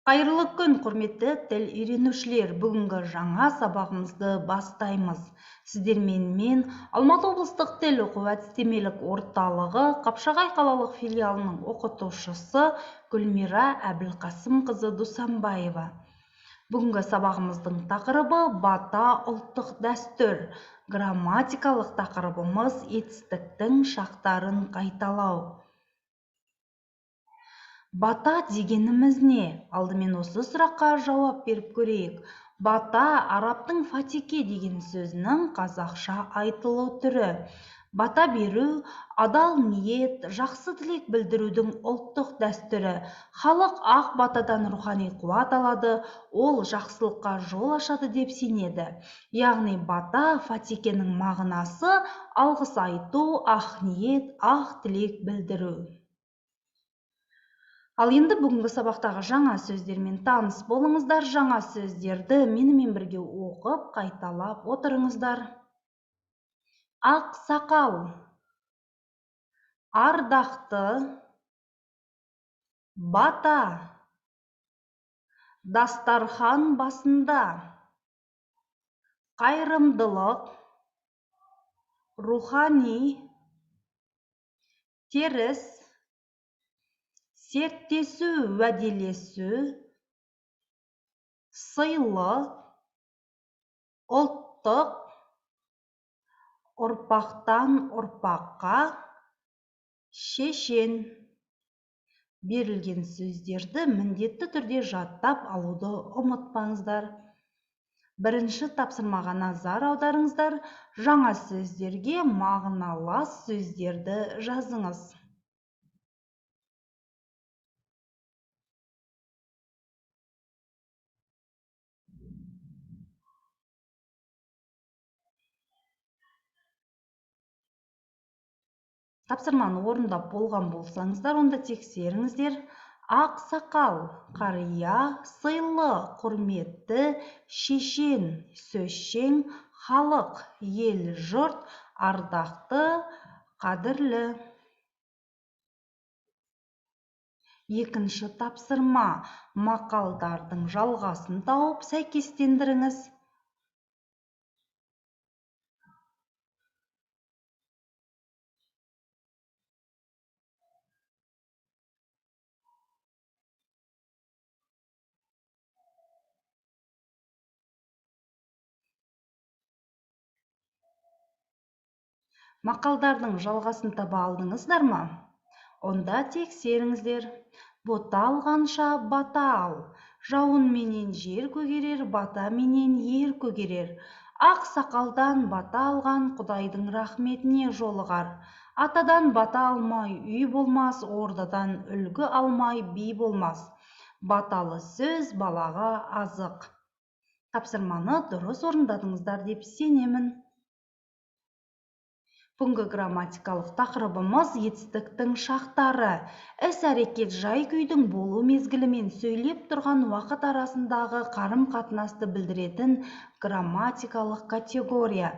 Қайырлы күн, құрметті тіл үйренушілер. Бүгінгі жаңа сабағымызды бастаймыз. Сіздермен мен Алматы облыстық тіл оқу әдістемелік орталығы Қапшағай қалалық филиалының оқытушысы Гүлмира Әбілқасымқызы Дусанбаева. Бүгінгі сабағымыздың тақырыбы бата ұлттық дәстүр. Грамматикалық тақырыбымыз етістіктің шақтарын қайталау. Бата дегеніміз не? Алдымен осы сұраққа жауап беріп көрейік. Бата араптың фатике деген сөзінің қазақша айтылу түрі. Бата беру, адал ниет, жақсы тілек білдірудің ұлттық дәстүрі. Халық ақ батадан рухани қуат алады, ол жақсылыққа жол ашады деп сенеді. Яғни бата фатикенің мағынасы алғыс айту, ақ ниет, ақ тілек білдіру. Ал енді бүгінгі сабақтағы жаңа сөздермен таныс болыңыздар. Жаңа сөздерді менімен бірге оқып, қайталап отырыңыздар. Ақ сақал, ардақты, бата, дастархан басында, қайырымдылық, рухани, теріс, серттесу, уәделесу, сыйлы, ұлттық, ұрпақтан ұрпаққа, шешен. Берілген сөздерді міндетті түрде жаттап алуды ұмытпаңыздар. Бірінші тапсырмаға назар аударыңыздар. Жаңа сөздерге мағыналас сөздерді жазыңыз. Тапсырманы орындап болған болсаңыздар, онда тексеріңіздер. Ақ сақал, қария, сыйлы, құрметті, шешен, сөзшең, халық, ел, жұрт, ардақты, қадірлі. Екінші тапсырма. Мақалдардың жалғасын тауып сәйкестендіріңіз. Мақалдардың жалғасын таба алдыңыздар ма? Онда тексеріңіздер. Бота алғанша бата ал. Жауын менен жер көгерер, бата менен ер көгерер. Ақ сақалдан бата алған Құдайдың рахметіне жолығар. Атадан бата алмай үй болмас, ордадан үлгі алмай би болмас. Баталы сөз балаға азық. Тапсырманы дұрыс орындадыңыздар деп сенемін. Бүгінгі грамматикалық тақырыбымыз етістіктің шақтары. Іс-әрекет жай-күйдің болу мезгілі мен сөйлеп тұрған уақыт арасындағы қарым-қатынасты білдіретін грамматикалық категория.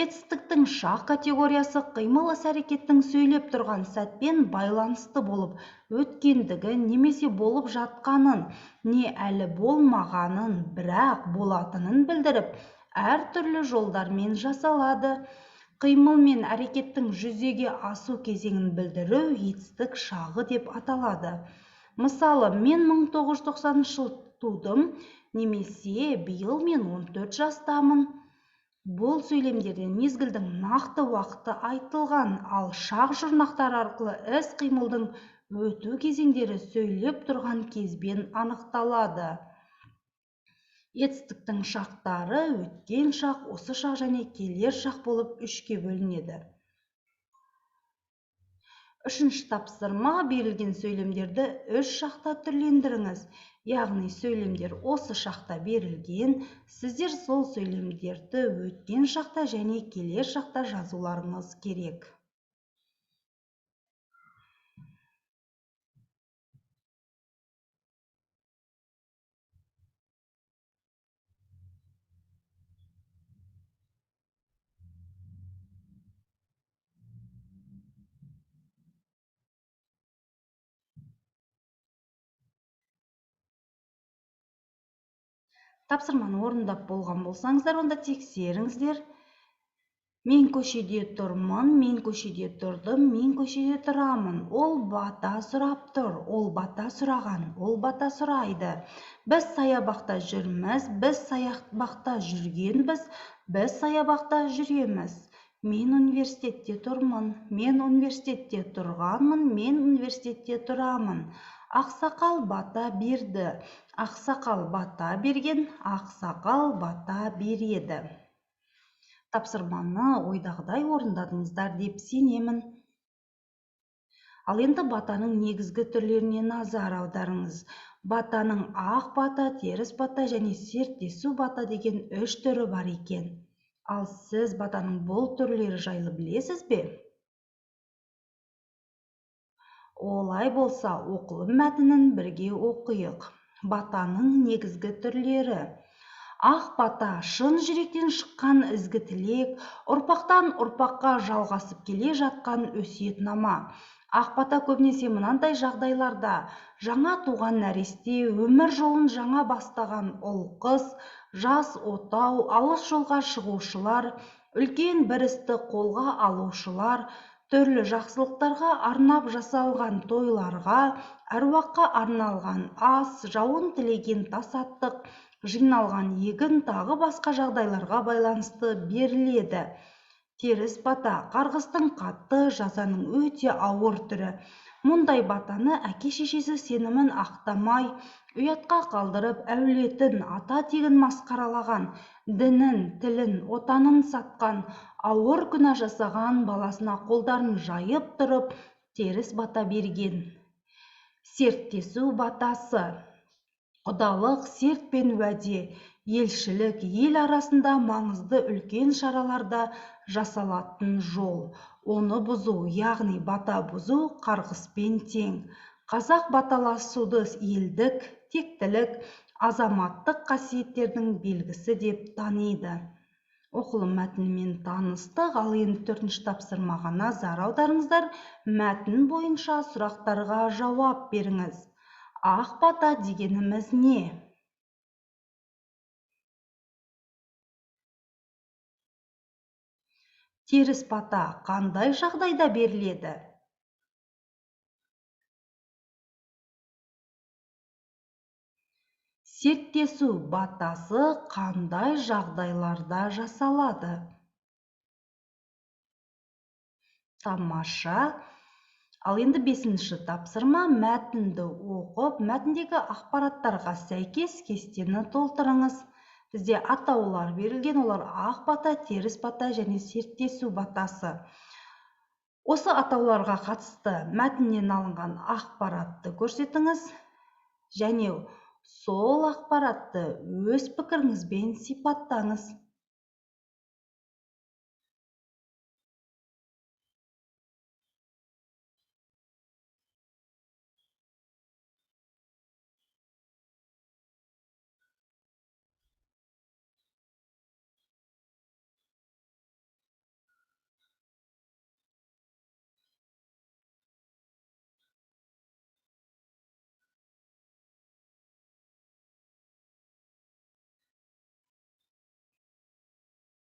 Етістіктің шақ категориясы қимыл іс-әрекеттің сөйлеп тұрған сәтпен байланысты болып, өткендігі немесе болып жатқанын, не әлі болмағанын, бірақ болатынын білдіріп, әртүрлі жолдармен жасалады. Қимыл мен әрекеттің жүзеге асу кезеңін білдіру етістік шағы деп аталады. Мысалы, мен 1990 жылы тудым, немесе биыл мен 14 жастамын. Бұл сөйлемдерде мезгілдің нақты уақыты айтылған, ал шақ жұрнақтар арқылы іс-қимылдың өту кезеңдері сөйлеп тұрған кезбен анықталады. Етістіктің шақтары өткен шақ, осы шақ және келер шақ болып үшке бөлінеді. Үшінші тапсырма. Берілген сөйлемдерді үш шақта түрлендіріңіз. Яғни сөйлемдер осы шақта берілген, сіздер сол сөйлемдерді өткен шақта және келер шақта жазуларыңыз керек. Тапсырманы орындап болған болсаңыздар, онда тексеріңіздер. Мен көшеде тұрмын, мен көшеде тұрдым, мен көшеде тұрамын. Ол бата сұрап тұр, ол бата сұраған, ол бата сұрайды. Біз саябақта жүрміз, біз саябақта жүргенбіз, біз саябақта жүреміз. Мен университетте тұрмын, мен университетте тұрғанмын, мен университетте тұрамын. Ақсақал бата берді, ақсақал бата берген, ақсақал бата береді. Тапсырманы ойдағыдай орындадыңыздар деп сенемін. Ал енді батаның негізгі түрлеріне назар аударыңыз. Батаның ақ бата, теріс бата және серттесу бата деген 3 түрі бар екен. Ал сіз батаның бұл түрлері жайлы білесіз бе? Олай болса, оқылым мәтінін бірге оқиық. Батаның негізгі түрлері. Ақ бата, шын жүректен шыққан ізгі тілек, ұрпақтан ұрпаққа жалғасып келе жатқан өсиетнама. Ақ бата көбінесе мынандай жағдайларда: жаңа туған нәресте, өмір жолын жаңа бастаған ұл-қыз, жас отау, алыс жолға шығушылар, үлкен бір істі қолға алушылар, түрлі жақсылықтарға арнап жасалған тойларға, әруаққа арналған ас, жауын тілеген тасаттық, жиналған егін тағы басқа жағдайларға байланысты беріледі. Теріс бата, қарғыстың қатты, жазаның өте ауыр түрі. Мұндай батаны әке-шешесі сенімін ақтамай, ұятқа қалдырып, әулетін, ата тегін масқаралаған, дінін, тілін, отанын сатқан, ауыр күнә жасаған баласына қолдарын жайып тұрып, теріс бата берген. Серттесу батасы. Құдалық, серт пен уәде, елшілік, ел арасында маңызды үлкен шараларда жасалатын жол. Оны бұзу, яғни бата бұзу, қарғыспен тең. Қазақ баталасуды елдік, тектілік, азаматтық қасиеттердің белгісі деп таниды. Оқылым мәтінімен таныстық. Ал енді 4-ші тапсырмаға назар аударыңыздар. Мәтін бойынша сұрақтарға жауап беріңіз. Ақ бата дегеніміз не? Теріс бата қандай жағдайда беріледі? Серттесу батасы қандай жағдайларда жасалады? Тамаша. Ал енді 5-ші тапсырма. Мәтінді оқып, мәтіндегі ақпараттарға сәйкес кестені толтырыңыз. Бізде атаулар берілген, олар ақ бата, теріс бата және серттесу батасы. Осы атауларға қатысты мәтіннен алынған ақпаратты көрсетіңіз және сол ақпаратты өз пікіріңізбен сипаттаңыз.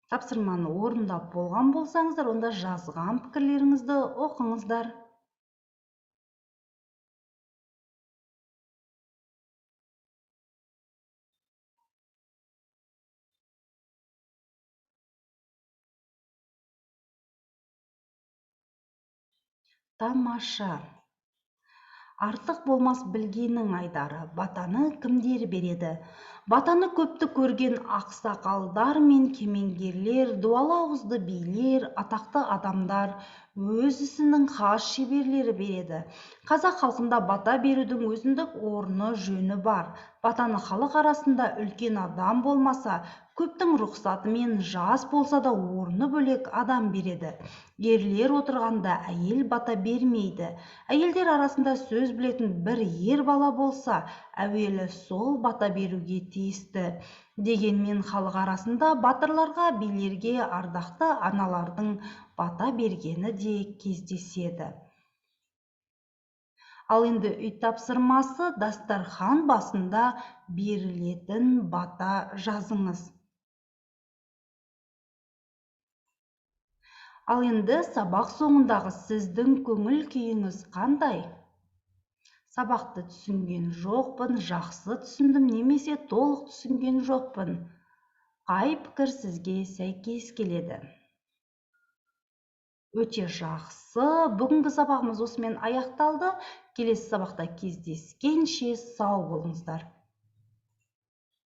Тапсырманы орындап болған болсаңыздар, онда жазған пікірлеріңізді оқыңыздар. Тамаша. Артық болмас білгеннің айдары. Батаны кімдер береді? Батаны көпті көрген ақсақалдар мен кемеңгерлер, дуалы ауызды билер, атақты адамдар, өз ісінің хас шеберлері береді. Қазақ халқында бата берудің өзіндік орны, жөні бар. Батаны халық арасында үлкен адам болмаса, көптің рұқсатымен жас болса да орны бөлек адам береді. Ерлер отырғанда әйел бата бермейді. Әйелдер арасында сөз білетін бір ер бала болса, әуелі сол бата беруге тиісті. Дегенмен халық арасында батырларға, билерге, ардақты аналардың бата бергені де кездеседі. Ал енді үй тапсырмасы дастархан басында берілетін бата жазыңыз. Ал енді сабақ соңындағы сіздің көңіл күйіңіз қандай? Сабақты түсінген жоқпын, жақсы түсіндім, немесе толық түсінген жоқпын. Қай пікір сізге сәйкес келеді? Өте жақсы. Бүгінгі сабағымыз осымен аяқталды. Келесі сабақта кездескенше сау болыңыздар.